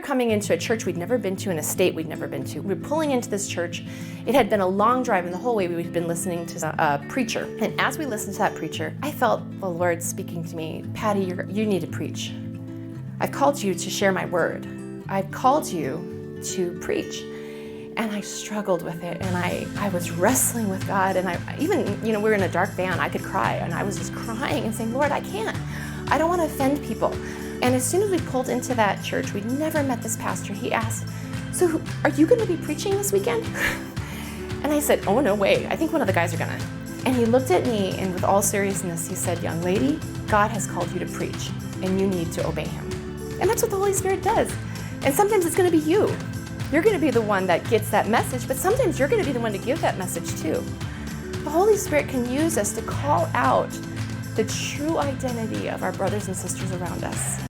coming into a church we'd never been to, in a state we'd never been to. We were pulling into this church. It had been a long drive, and the whole way we'd been listening to a preacher. And as we listened to that preacher, I felt the Lord speaking to me, Patty, you need to preach. I've called you to share my word. I've called you to preach. And I struggled with it, and I was wrestling with God, and I even, we were in a dark van, I could cry, and I was just crying and saying, Lord, I can't. I don't want to offend people. And as soon as we pulled into that church, we'd never met this pastor. He asked, so are you going to be preaching this weekend? And I said, oh, no way. I think one of the guys are going to. And he looked at me, and with all seriousness, he said, young lady, God has called you to preach, and you need to obey him. And that's what the Holy Spirit does. And sometimes it's going to be you. You're going to be the one that gets that message, but sometimes you're going to be the one to give that message too. The Holy Spirit can use us to call out the true identity of our brothers and sisters around us.